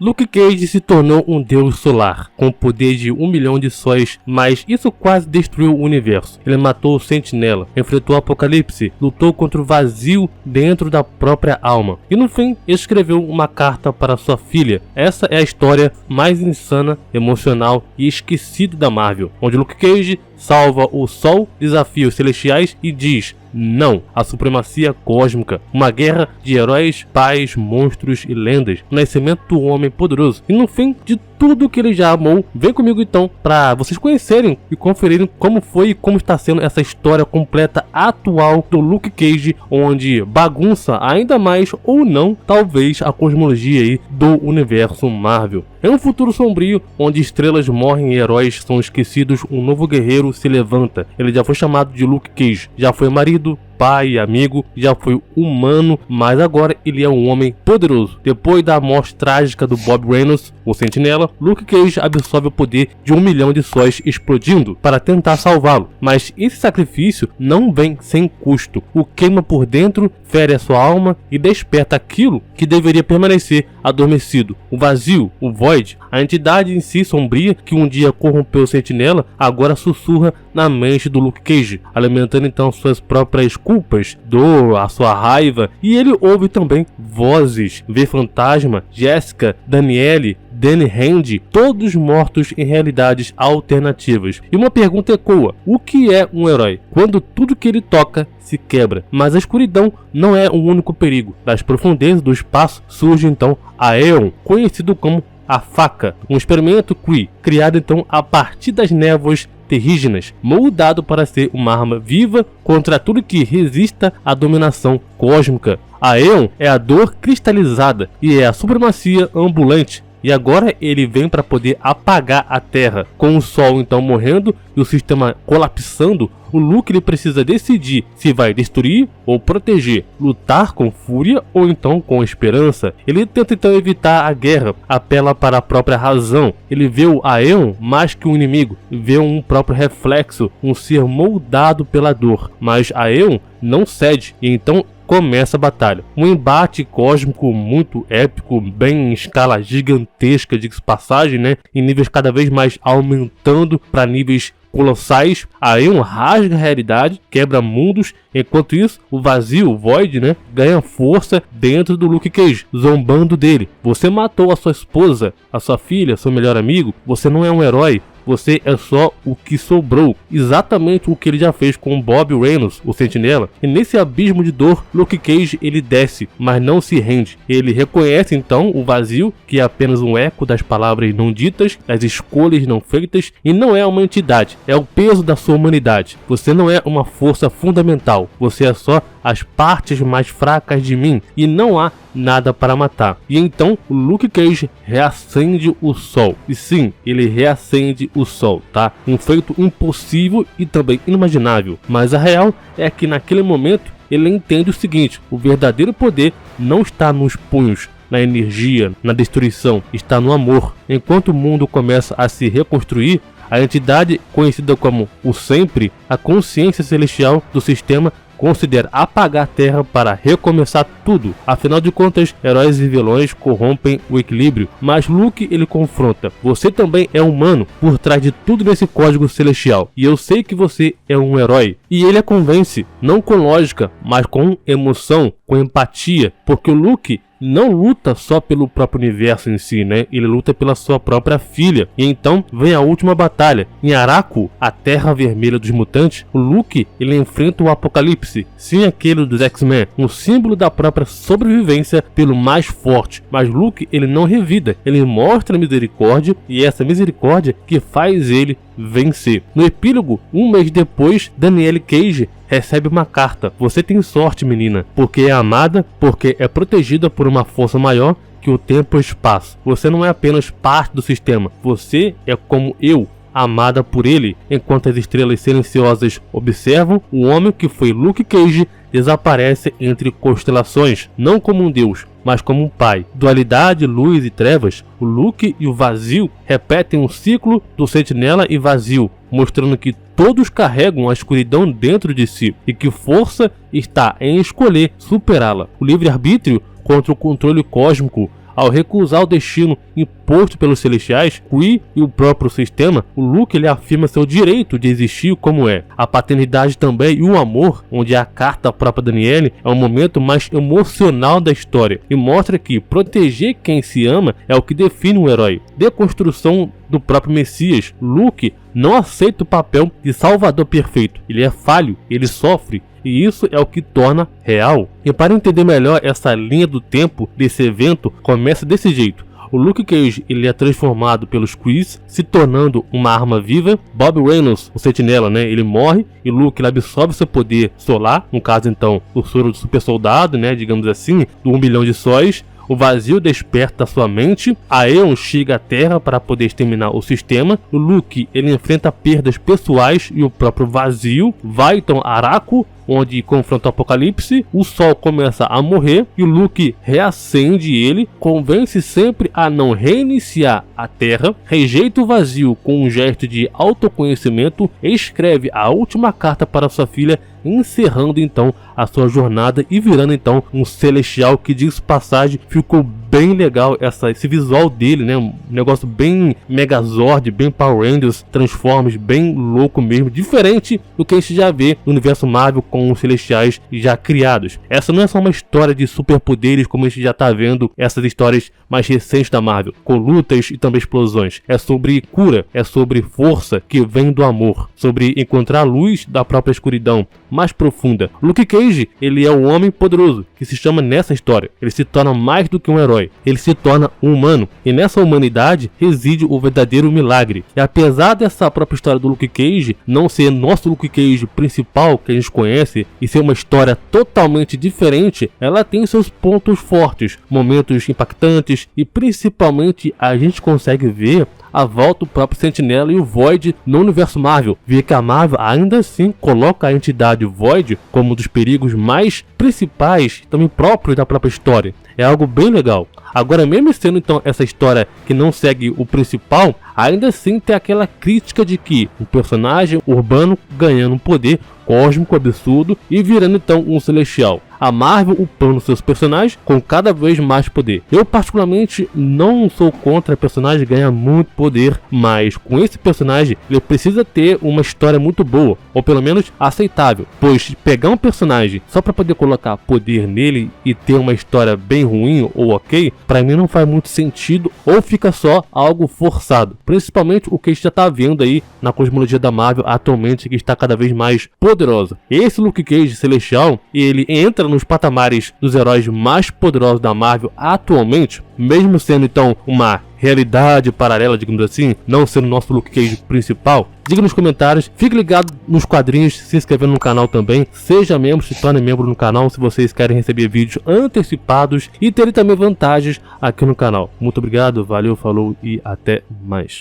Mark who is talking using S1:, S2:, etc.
S1: Luke Cage se tornou um deus solar, com o poder de 1 milhão de sóis, mas isso quase destruiu o universo. Ele matou o Sentinela, enfrentou o Apocalipse, lutou contra o vazio dentro da própria alma, e no fim escreveu uma carta para sua filha. Essa é a história mais insana, emocional e esquecida da Marvel, onde Luke Cage salva o Sol, desafia os Celestiais e diz não à supremacia cósmica, uma guerra de heróis, pais, monstros e lendas, o nascimento do homem poderoso e no fim de tudo que ele já amou. Vem comigo então para vocês conhecerem e conferirem como foi e como está sendo essa história completa atual do Luke Cage, onde bagunça ainda mais ou não, talvez, a cosmologia aí do universo Marvel. É um futuro sombrio, onde estrelas morrem e heróis são esquecidos, um novo guerreiro se levanta. Ele já foi chamado de Luke Cage, já foi marido, pai, amigo, já foi humano, mas agora ele é um homem poderoso. Depois da morte trágica do Bob Reynolds, o Sentinela, Luke Cage absorve o poder de 1 milhão de sóis explodindo para tentar salvá-lo, mas esse sacrifício não vem sem custo. O queima por dentro, fere a sua alma e desperta aquilo que deveria permanecer adormecido. O vazio, o Void, a entidade em si sombria que um dia corrompeu o Sentinela, agora sussurra na mente do Luke Cage, alimentando então suas próprias culpas, dor, a sua raiva, e ele ouve também vozes, vê fantasma, Jessica, Danielle, Danny Rand, todos mortos em realidades alternativas. E uma pergunta ecoa: o que é um herói? Quando tudo que ele toca se quebra. Mas a escuridão não é o único perigo. Das profundezas do espaço surge então Aeon, conhecido como a Faca, um experimento Kree, criado então a partir das névoas terrígenas, moldado para ser uma arma viva contra tudo que resista à dominação cósmica. Aeon é a dor cristalizada e é a supremacia ambulante. E agora ele vem para poder apagar a Terra. Com o Sol então morrendo e o sistema colapsando, o Luke ele precisa decidir se vai destruir ou proteger, lutar com fúria ou então com esperança. Ele tenta então evitar a guerra, apela para a própria razão. Ele vê o Aeon mais que um inimigo, vê um próprio reflexo, um ser moldado pela dor. Mas Aeon não cede e então começa a batalha. Um embate cósmico muito épico, bem em escala gigantesca, de passagem, né? Em níveis cada vez mais aumentando para níveis colossais. Aeon rasga a realidade, quebra mundos, enquanto isso o vazio, o Void, né, ganha força dentro do Luke Cage, zombando dele. Você matou a sua esposa, a sua filha, seu melhor amigo, você não é um herói. Você é só o que sobrou. Exatamente o que ele já fez com Bob Reynolds, o Sentinela. E nesse abismo de dor, Luke Cage ele desce, mas não se rende. Ele reconhece então o vazio, que é apenas um eco das palavras não ditas, das escolhas não feitas, e não é uma entidade, é o peso da sua humanidade. Você não é uma força fundamental, você é só as partes mais fracas de mim, e não há nada para matar. E então o Luke Cage reacende o sol. E sim, ele reacende o sol, tá? Um feito impossível e também inimaginável. Mas a real é que naquele momento ele entende o seguinte: o verdadeiro poder não está nos punhos, na energia, na destruição, está no amor. Enquanto o mundo começa a se reconstruir, a entidade conhecida como o Sempre, a consciência celestial do sistema, considera apagar a Terra para recomeçar tudo. Afinal de contas, heróis e vilões corrompem o equilíbrio, mas Luke ele confronta: você também é humano por trás de tudo nesse código celestial, e eu sei que você é um herói. E ele a convence, não com lógica, mas com emoção, com empatia, porque o Luke não luta só pelo próprio universo em si, né? Ele luta pela sua própria filha. E então vem a última batalha. Em Araku, a Terra Vermelha dos Mutantes, o Luke ele enfrenta o Apocalipse, sim, aquele dos X-Men, um símbolo da própria sobrevivência pelo mais forte. Mas Luke ele não revida, ele mostra misericórdia, e é essa misericórdia que faz ele vencer. No epílogo, um mês depois, Danielle Cage recebe uma carta: você tem sorte, menina, porque é amada, porque é protegida por uma força maior que o tempo e o espaço. Você não é apenas parte do sistema, você é como eu, amada por ele. Enquanto as estrelas silenciosas observam, o homem que foi Luke Cage desaparece entre constelações, não como um deus, mas como um pai. Dualidade, luz e trevas, o Luke e o vazio repetem um ciclo do Sentinela e vazio, mostrando que todos carregam a escuridão dentro de si e que força está em escolher superá-la. O livre-arbítrio contra o controle cósmico. Ao recusar o destino imposto pelos Celestiais, Kree e o próprio sistema, o Luke ele afirma seu direito de existir como é. A paternidade também e o amor, onde a carta própria Danielle é o momento mais emocional da história e mostra que proteger quem se ama é o que define um herói. Deconstrução do próprio Messias. Luke não aceita o papel de salvador perfeito. Ele é falho, ele sofre, e isso é o que torna real. E para entender melhor essa linha do tempo desse evento, começa desse jeito. O Luke Cage ele é transformado pelos Krees, se tornando uma arma viva. Bob Reynolds, o Sentinela, ele morre e Luke ele absorve seu poder solar, no caso então o soro do super soldado, digamos assim, do 1 bilhão de sóis. O vazio desperta sua mente, a Aeon chega à Terra para poder exterminar o sistema, o Luke ele enfrenta perdas pessoais e o próprio vazio, vai então a Araco, onde confronta o Apocalipse, o Sol começa a morrer e o Luke reacende ele, convence sempre a não reiniciar a Terra, rejeita o vazio com um gesto de autoconhecimento, escreve a última carta para sua filha, encerrando então a sua jornada e virando então um celestial que, diz passagem, ficou bem legal esse visual dele, um negócio bem Megazord, bem Power Rangers, Transformers, bem louco mesmo, diferente do que a gente já vê no universo Marvel com os celestiais já criados. Essa não é só uma história de superpoderes como a gente já tá vendo essas histórias mais recentes da Marvel, com lutas e também explosões. É sobre cura, é sobre força que vem do amor, sobre encontrar a luz da própria escuridão mais profunda. Luke Cage, ele é o homem poderoso que se chama nessa história. Ele se torna mais do que um herói, ele se torna um humano, e nessa humanidade reside o verdadeiro milagre. E apesar dessa própria história do Luke Cage não ser nosso Luke Cage principal que a gente conhece e ser uma história totalmente diferente, ela tem seus pontos fortes, momentos impactantes e principalmente a gente consegue ver a volta do próprio Sentinela e o Void no universo Marvel. Vê que a Marvel ainda assim coloca a entidade Void como um dos perigos mais principais, também próprios da própria história. É algo bem legal. Agora, mesmo sendo então essa história que não segue o principal, ainda assim tem aquela crítica de que um personagem urbano ganhando um poder cósmico absurdo e virando então um celestial. A Marvel upando seus personagens com cada vez mais poder. Eu particularmente não sou contra personagem ganhar muito poder, mas com esse personagem ele precisa ter uma história muito boa, ou pelo menos aceitável, pois pegar um personagem só para poder colocar poder nele e ter uma história bem ruim ou ok, para mim não faz muito sentido, ou fica só algo forçado, principalmente o que a gente já está vendo aí na cosmologia da Marvel atualmente, que está cada vez mais poderosa. Esse Luke Cage celestial, ele entra nos patamares dos heróis mais poderosos da Marvel atualmente, mesmo sendo então uma realidade paralela, digamos assim, não sendo nosso Luke Cage principal. Diga nos comentários, fique ligado nos quadrinhos, se inscrevendo no canal também, seja membro, se torne membro no canal se vocês querem receber vídeos antecipados e terem também vantagens aqui no canal. Muito obrigado, valeu, falou e até mais.